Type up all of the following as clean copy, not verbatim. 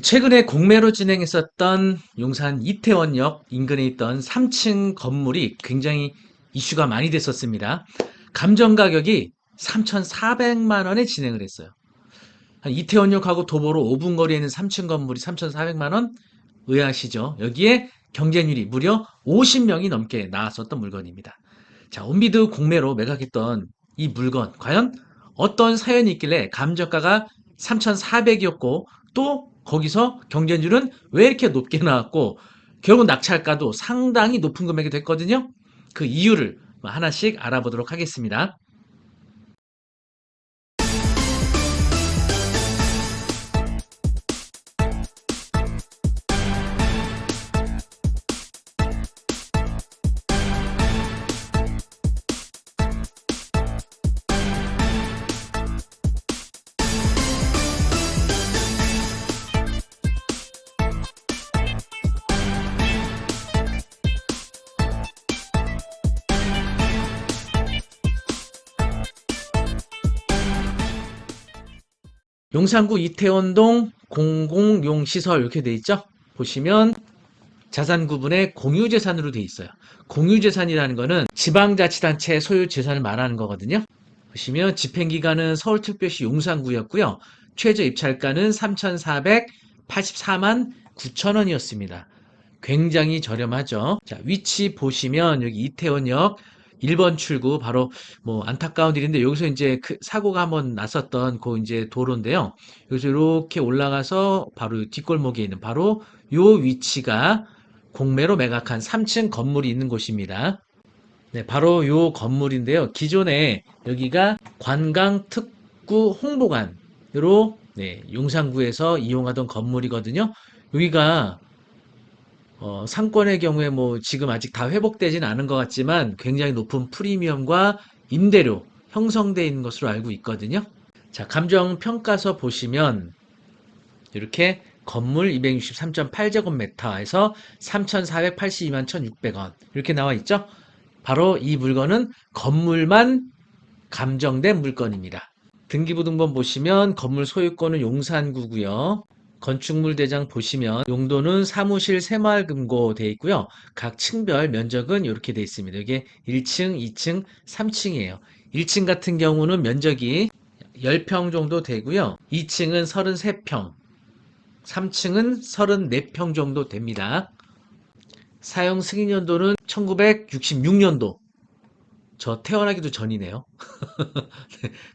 최근에 공매로 진행했었던 용산 이태원역 인근에 있던 3층 건물이 굉장히 이슈가 많이 됐었습니다. 감정 가격이 3,400만 원에 진행을 했어요. 이태원역하고 도보로 5분 거리에 있는 3층 건물이 3,400만 원? 의아하시죠? 여기에 경쟁률이 무려 50명이 넘게 나왔었던 물건입니다. 자, 온비드 공매로 매각했던 이 물건, 과연 어떤 사연이 있길래 감정가가 3,400이었고, 또 거기서 경쟁률은 왜 이렇게 높게 나왔고, 결국 낙찰가도 상당히 높은 금액이 됐거든요. 그 이유를 하나씩 알아보도록 하겠습니다. 용산구 이태원동 공공용시설 이렇게 돼 있죠? 보시면 자산 구분의 공유재산으로 돼 있어요. 공유재산이라는 거는 지방자치단체 소유 재산을 말하는 거거든요. 보시면 집행기간은 서울특별시 용산구였고요. 최저 입찰가는 3,484만 9천 원이었습니다. 굉장히 저렴하죠. 자, 위치 보시면 여기 이태원역 1번 출구 바로 뭐 안타까운 일인데 여기서 이제 그 사고가 한번 났었던 그 이제 도로인데요. 여기서 이렇게 올라가서 바로 뒷골목에 있는 바로 요 위치가 공매로 매각한 3층 건물이 있는 곳입니다. 네, 바로 요 건물인데요. 기존에 여기가 관광특구 홍보관으로 네, 용산구에서 이용하던 건물이거든요. 여기가 상권의 경우에 뭐 지금 아직 다 회복되진 않은 것 같지만 굉장히 높은 프리미엄과 임대료 형성되어 있는 것으로 알고 있거든요. 자, 감정평가서 보시면 이렇게 건물 263.8제곱미터에서 3,482만 1,600원 이렇게 나와 있죠. 바로 이 물건은 건물만 감정된 물건입니다. 등기부등본 보시면 건물 소유권은 용산구고요. 건축물 대장 보시면 용도는 사무실 새마을금고 되어 있고요. 각 층별 면적은 이렇게 되어 있습니다. 이게 1층, 2층, 3층이에요. 1층 같은 경우는 면적이 10평 정도 되고요. 2층은 33평, 3층은 34평 정도 됩니다. 사용 승인 연도는 1966년도. 저 태어나기도 전이네요.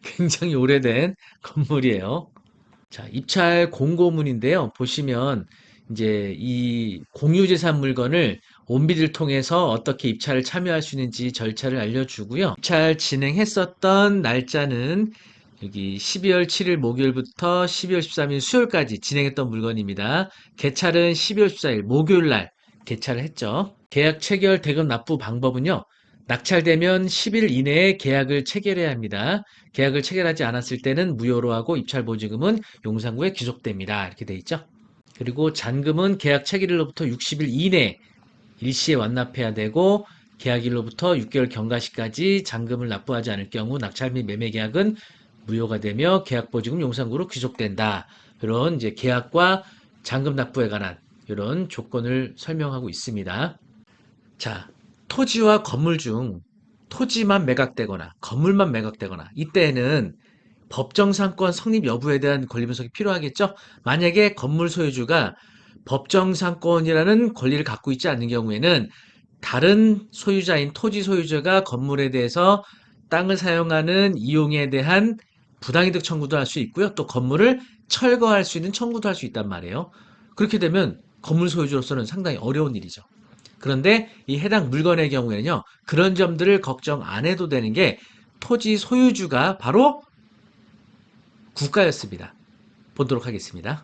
굉장히 오래된 건물이에요. 자, 입찰 공고문인데요. 보시면 이제 이 공유재산 물건을 온비를 통해서 어떻게 입찰을 참여할 수 있는지 절차를 알려주고요. 입찰 진행했었던 날짜는 여기 12월 7일 목요일부터 12월 13일 수요일까지 진행했던 물건입니다. 개찰은 12월 14일 목요일 날 개찰을 했죠. 계약 체결 대금 납부 방법은요. 낙찰되면 10일 이내에 계약을 체결해야 합니다. 계약을 체결하지 않았을 때는 무효로 하고 입찰 보증금은 용산구에 귀속됩니다. 이렇게 돼 있죠. 그리고 잔금은 계약 체결일로부터 60일 이내 일시에 완납해야 되고 계약일로부터 6개월 경과시까지 잔금을 납부하지 않을 경우 낙찰 및 매매 계약은 무효가 되며 계약 보증금 용산구로 귀속된다. 이런 이제 계약과 잔금 납부에 관한 이런 조건을 설명하고 있습니다. 자, 토지와 건물 중 토지만 매각되거나 건물만 매각되거나 이때에는 법정상권 성립 여부에 대한 권리 분석이 필요하겠죠? 만약에 건물 소유주가 법정상권이라는 권리를 갖고 있지 않는 경우에는 다른 소유자인 토지 소유자가 건물에 대해서 땅을 사용하는 이용에 대한 부당이득 청구도 할 수 있고요. 또 건물을 철거할 수 있는 청구도 할 수 있단 말이에요. 그렇게 되면 건물 소유주로서는 상당히 어려운 일이죠. 그런데 이 해당 물건의 경우에는요, 그런 점들을 걱정 안 해도 되는 게 토지 소유주가 바로 국가였습니다. 보도록 하겠습니다.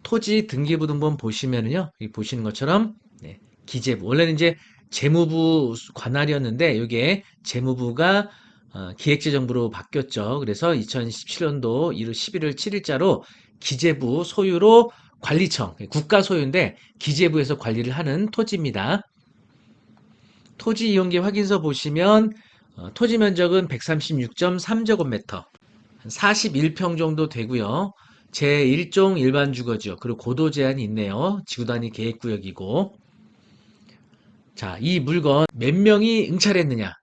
토지 등기부등본 보시면은요, 여기 보시는 것처럼 네, 기재부 원래는 이제 재무부 관할이었는데 이게 재무부가 기획재정부로 바뀌었죠. 그래서 2017년도 11월 7일자로 기재부 소유로 관리청 국가 소유인데 기재부에서 관리를 하는 토지입니다. 토지 이용계 확인서 보시면 토지 면적은 136.3제곱미터, 41평 정도 되고요. 제1종 일반 주거지역. 그리고 고도 제한이 있네요. 지구단위 계획구역이고. 자, 이 물건 몇 명이 응찰했느냐?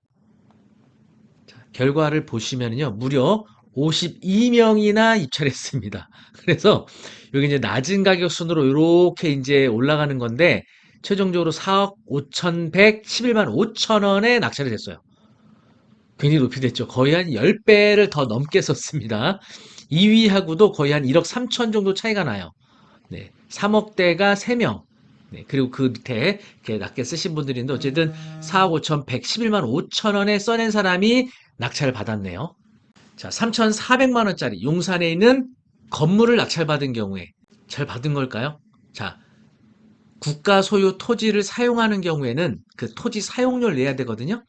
결과를 보시면요. 무려 52명이나 입찰했습니다. 그래서 여기 이제 낮은 가격 순으로 이렇게 이제 올라가는 건데 최종적으로 4억 5,111만 5천 원에 낙찰이 됐어요. 괜히 높이 됐죠. 거의 한 10배를 더 넘게 썼습니다. 2위하고도 거의 한 1억 3천 정도 차이가 나요. 네. 3억대가 3명. 네. 그리고 그 밑에 이렇게 낮게 쓰신 분들인데 어쨌든 4억 5천 111만 5천 원에 써낸 사람이 낙찰을 받았네요. 자, 3,400만 원짜리 용산에 있는 건물을 낙찰받은 경우에 잘 받은 걸까요? 자, 국가 소유 토지를 사용하는 경우에는 그 토지 사용료를 내야 되거든요.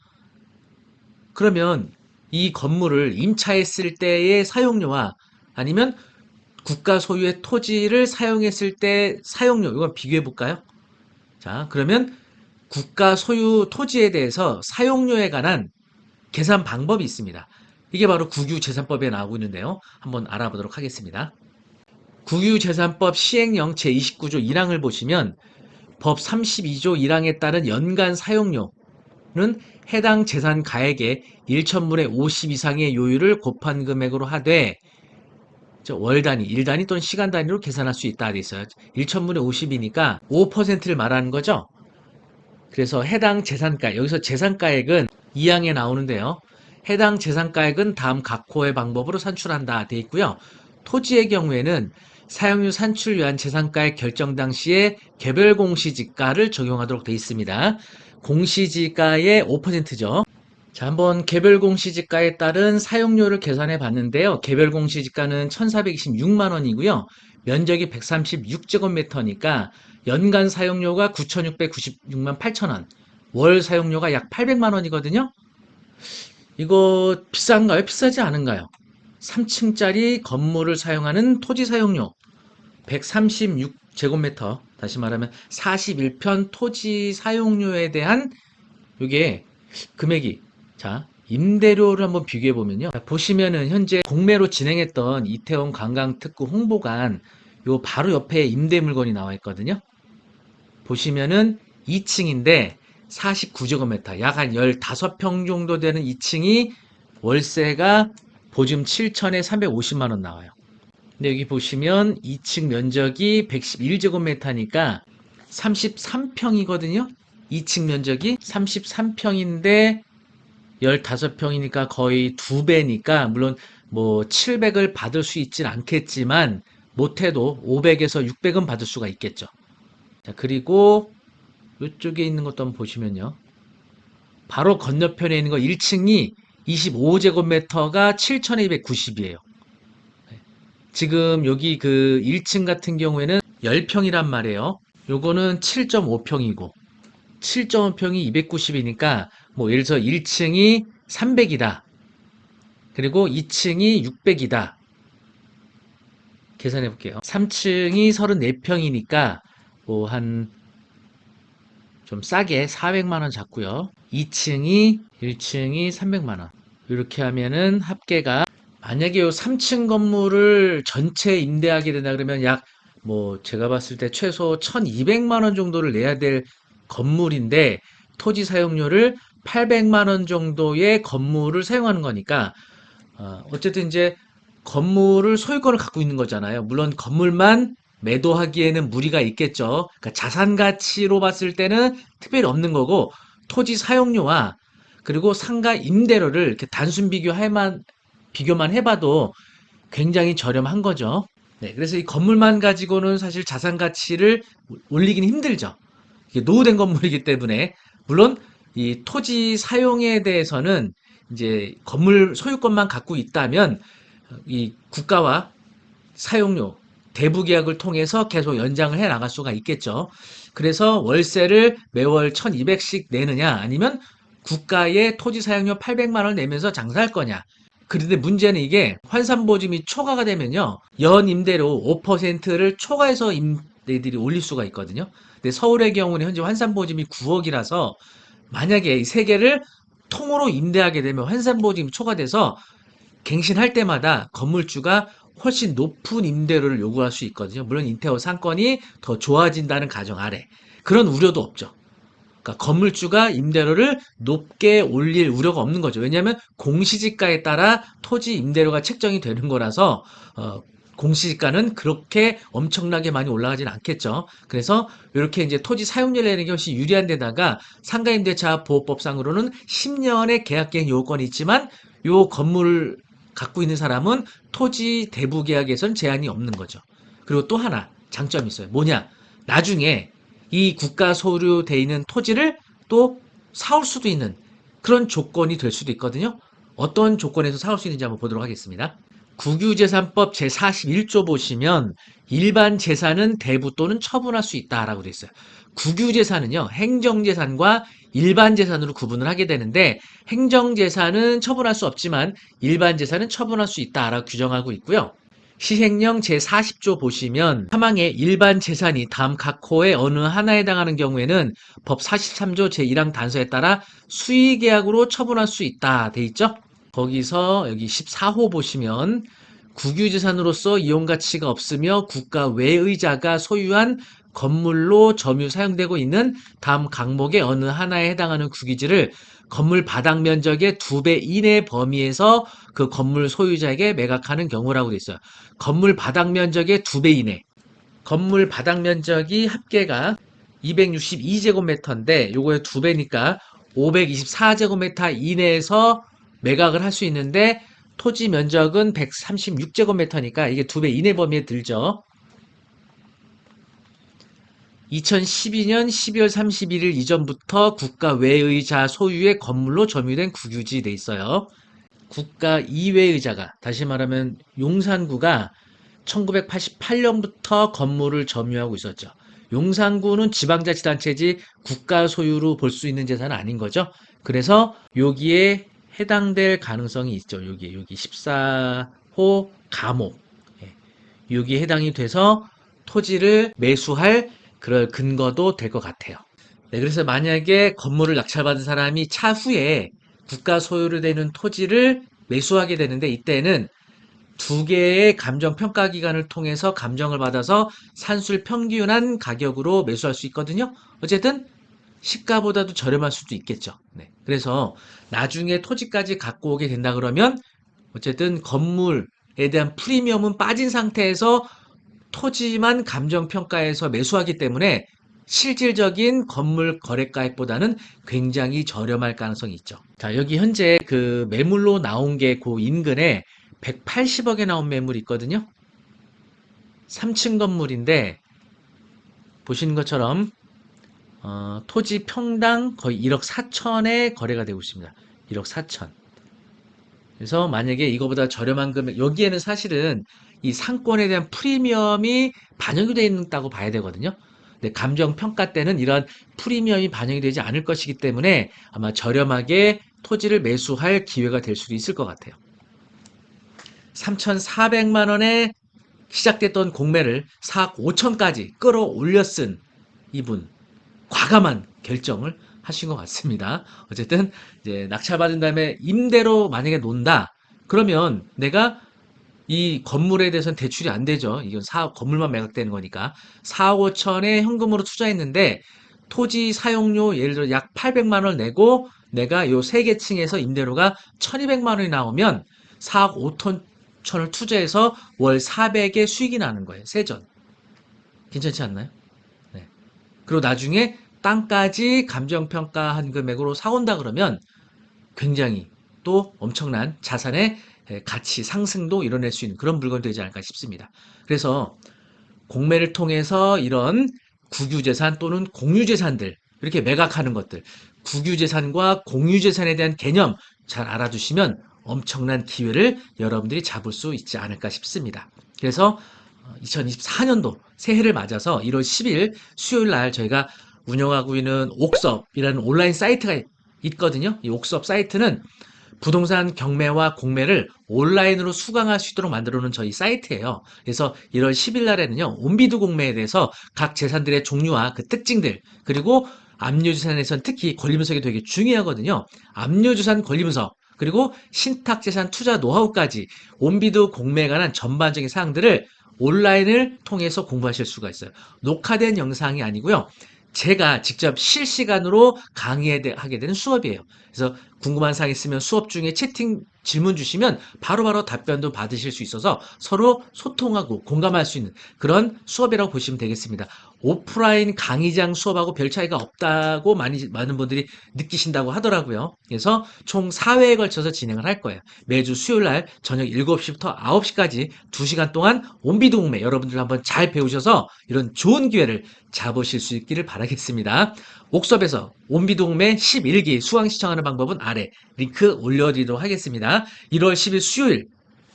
그러면 이 건물을 임차했을 때의 사용료와 아니면 국가 소유의 토지를 사용했을 때 사용료, 이건 비교해 볼까요? 자, 그러면 국가 소유 토지에 대해서 사용료에 관한 계산 방법이 있습니다. 이게 바로 국유재산법에 나오고 있는데요. 한번 알아보도록 하겠습니다. 국유재산법 시행령 제29조 1항을 보시면 법 32조 1항에 따른 연간 사용료는 해당 재산 가액의 1천분의 50 이상의 요율을 곱한 금액으로 하되 월 단위, 일 단위 또는 시간 단위로 계산할 수 있다 돼 있어요. 1천분의 50이니까 5%를 말하는 거죠. 그래서 해당 재산가, 여기서 재산가액은 2항에 나오는데요. 해당 재산가액은 다음 각호의 방법으로 산출한다 돼 있고요. 토지의 경우에는 사용료 산출 위한 재산가액 결정 당시에 개별 공시지가를 적용하도록 돼 있습니다. 공시지가의 5%죠. 자, 한번 개별 공시지가에 따른 사용료를 계산해 봤는데요. 개별 공시지가는 1,426만 원이고요. 면적이 136제곱미터니까 연간 사용료가 9,696만 8천 원. 월 사용료가 약 800만 원이거든요. 이거 비싼가요? 비싸지 않은가요? 3층짜리 건물을 사용하는 토지 사용료 136제곱미터, 다시 말하면 41편 토지 사용료에 대한 이게 금액이, 자, 임대료를 한번 비교해 보면요. 보시면은 현재 공매로 진행했던 이태원 관광특구 홍보관 요 바로 옆에 임대 물건이 나와 있거든요. 보시면은 2층인데 49제곱미터, 약 한 15평 정도 되는 2층이 월세가 보증 7천에 350만 원 나와요. 근데 여기 보시면 2층 면적이 111제곱미터니까 33평이거든요. 2층 면적이 33평인데 15평이니까 거의 2배니까 물론 뭐 700을 받을 수 있진 않겠지만 못해도 500에서 600은 받을 수가 있겠죠. 자, 그리고 이쪽에 있는 것도 한번 보시면요. 바로 건너편에 있는 거 1층이 25제곱미터가 7,290이에요. 지금 여기 그 1층 같은 경우에는 10평이란 말이에요. 요거는 7.5평이고 7.5평이 290이니까 뭐 예를 들어서 1층이 300이다. 그리고 2층이 600이다. 계산해 볼게요. 3층이 34평이니까 뭐 한 좀 싸게 400만 원 잡고요. 1층이 300만 원. 이렇게 하면은 합계가 만약에 요 3층 건물을 전체 임대하게 된다 그러면 약 뭐 제가 봤을 때 최소 1,200만 원 정도를 내야 될 건물인데 토지 사용료를 800만 원 정도의 건물을 사용하는 거니까 어쨌든 이제 건물을 소유권을 갖고 있는 거잖아요. 물론 건물만 매도하기에는 무리가 있겠죠. 그러니까 자산 가치로 봤을 때는 특별히 없는 거고 토지 사용료와 그리고 상가 임대료를 이렇게 단순 비교만 해봐도 굉장히 저렴한 거죠. 네, 그래서 이 건물만 가지고는 사실 자산 가치를 올리기는 힘들죠. 이게 노후된 건물이기 때문에 물론 이 토지 사용에 대해서는 이제 건물 소유권만 갖고 있다면 이 국가와 사용료 대부 계약을 통해서 계속 연장을 해 나갈 수가 있겠죠. 그래서 월세를 매월 1,200씩 내느냐 아니면 국가의 토지 사용료 800만 원 내면서 장사할 거냐. 그런데 문제는 이게 환산보증이 초과가 되면요. 연 임대료 5%를 초과해서 임대들이 올릴 수가 있거든요. 근데 서울의 경우는 현재 환산보증이 9억이라서 만약에 이 세 개를 통으로 임대하게 되면 환산보증이 초과돼서 갱신할 때마다 건물주가 훨씬 높은 임대료를 요구할 수 있거든요. 물론 인테리어 상권이 더 좋아진다는 가정 아래. 그런 우려도 없죠. 그러니까 건물주가 임대료를 높게 올릴 우려가 없는 거죠. 왜냐하면 공시지가에 따라 토지 임대료가 책정이 되는 거라서 공시지가는 그렇게 엄청나게 많이 올라가진 않겠죠. 그래서 이렇게 이제 토지 사용료를 내는 게 훨씬 유리한 데다가 상가임대차 보호법상으로는 10년의 계약기행 요건이 있지만 요 건물을 갖고 있는 사람은 토지 대부 계약에선 제한이 없는 거죠. 그리고 또 하나 장점이 있어요. 뭐냐? 나중에 이 국가 소유돼 있는 토지를 또 사올 수도 있는 그런 조건이 될 수도 있거든요. 어떤 조건에서 사올 수 있는지 한번 보도록 하겠습니다. 국유재산법 제41조 보시면 일반 재산은 대부 또는 처분할 수 있다라고 되어 있어요. 국유재산은요, 행정재산과 일반 재산으로 구분을 하게 되는데 행정재산은 처분할 수 없지만 일반 재산은 처분할 수 있다라고 규정하고 있고요. 시행령 제40조 보시면 사망의 일반 재산이 다음 각 호의 어느 하나에 해당하는 경우에는 법 43조 제1항 단서에 따라 수의계약으로 처분할 수 있다 돼 있죠. 거기서 여기 14호 보시면 국유재산으로서 이용가치가 없으며 국가 외의자가 소유한 건물로 점유 사용되고 있는 다음 각목의 어느 하나에 해당하는 국유지를 건물 바닥 면적의 2배 이내 범위에서 그 건물 소유자에게 매각하는 경우라고 돼 있어요. 건물 바닥 면적의 2배 이내. 건물 바닥 면적이 합계가 262제곱미터인데 요거의 2배니까 524제곱미터 이내에서 매각을 할 수 있는데 토지 면적은 136제곱미터니까 이게 2배 이내 범위에 들죠. 2012년 12월 31일 이전부터 국가 외의자 소유의 건물로 점유된 국유지 돼 있어요. 국가 이외의자가 다시 말하면 용산구가 1988년부터 건물을 점유하고 있었죠. 용산구는 지방자치단체지 국가 소유로 볼 수 있는 재산은 아닌 거죠. 그래서 여기에 해당될 가능성이 있죠. 여기 14호 감옥. 여기에 해당이 돼서 토지를 매수할 그럴 근거도 될 것 같아요. 네, 그래서 만약에 건물을 낙찰받은 사람이 차후에 국가 소유로 되는 토지를 매수하게 되는데 이때는 두 개의 감정평가 기관을 통해서 감정을 받아서 산술 평균한 가격으로 매수할 수 있거든요. 어쨌든 시가보다도 저렴할 수도 있겠죠. 네. 그래서 나중에 토지까지 갖고 오게 된다 그러면 어쨌든 건물에 대한 프리미엄은 빠진 상태에서 토지만 감정평가해서 매수하기 때문에 실질적인 건물 거래가액보다는 굉장히 저렴할 가능성이 있죠. 자, 여기 현재 그 매물로 나온 게 그 인근에 180억에 나온 매물이 있거든요. 3층 건물인데 보시는 것처럼 토지 평당 거의 1억 4천에 거래가 되고 있습니다. 1억 4천. 그래서 만약에 이거보다 저렴한 금액, 여기에는 사실은 이 상권에 대한 프리미엄이 반영이 되어 있다고 봐야 되거든요. 근데 감정 평가 때는 이런 프리미엄이 반영이 되지 않을 것이기 때문에 아마 저렴하게 토지를 매수할 기회가 될 수도 있을 것 같아요. 3,400만 원에 시작됐던 공매를 4억 5천까지 끌어올려 쓴 이분 과감한 결정을 하신 것 같습니다. 어쨌든 이제 낙찰받은 다음에 임대로 만약에 논다 그러면 내가 이 건물에 대해서는 대출이 안 되죠. 이건 건물만 매각되는 거니까 4억 5천에 현금으로 투자했는데 토지 사용료 예를 들어 약 800만 원 내고 내가 요 세 개 층에서 임대료가 1,200만 원이 나오면 4억 5천을 투자해서 월 400의 수익이 나는 거예요. 세전. 괜찮지 않나요? 네. 그리고 나중에 땅까지 감정평가한 금액으로 사온다 그러면 굉장히 또 엄청난 자산의 가치 상승도 이뤄낼 수 있는 그런 물건이 되지 않을까 싶습니다. 그래서 공매를 통해서 이런 국유재산 또는 공유재산들 이렇게 매각하는 것들 국유재산과 공유재산에 대한 개념 잘 알아두시면 엄청난 기회를 여러분들이 잡을 수 있지 않을까 싶습니다. 그래서 2024년도 새해를 맞아서 1월 10일 수요일 날 저희가 운영하고 있는 옥섭이라는 온라인 사이트가 있거든요. 이 옥섭 사이트는 부동산 경매와 공매를 온라인으로 수강할 수 있도록 만들어 놓은 저희 사이트예요. 그래서 1월 10일 날에는요. 온비드 공매에 대해서 각 재산들의 종류와 그 특징들 그리고 압류주산에서는 특히 권리분석이 되게 중요하거든요. 압류주산 권리분석 그리고 신탁재산 투자 노하우까지 온비도 공매에 관한 전반적인 사항들을 온라인을 통해서 공부하실 수가 있어요. 녹화된 영상이 아니고요. 제가 직접 실시간으로 강의하게 되는 수업이에요. 그래서 궁금한 사항 있으면 수업 중에 채팅 질문 주시면 바로바로 답변도 받으실 수 있어서 서로 소통하고 공감할 수 있는 그런 수업이라고 보시면 되겠습니다. 오프라인 강의장 수업하고 별 차이가 없다고 많은 분들이 느끼신다고 하더라고요. 그래서 총 4회에 걸쳐서 진행을 할 거예요. 매주 수요일 날 저녁 7시부터 9시까지 2시간 동안 온비동매 여러분들 한번 잘 배우셔서 이런 좋은 기회를 잡으실 수 있기를 바라겠습니다. 옥섭에서 온비동매 11기 수강 신청하는 방법은 아래 링크 올려드리도록 하겠습니다. 1월 10일 수요일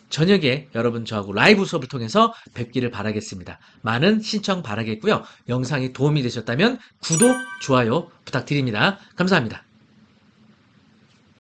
저녁에 여러분 저하고 라이브 수업을 통해서 뵙기를 바라겠습니다. 많은 신청 바라겠고요. 영상이 도움이 되셨다면 구독, 좋아요 부탁드립니다. 감사합니다.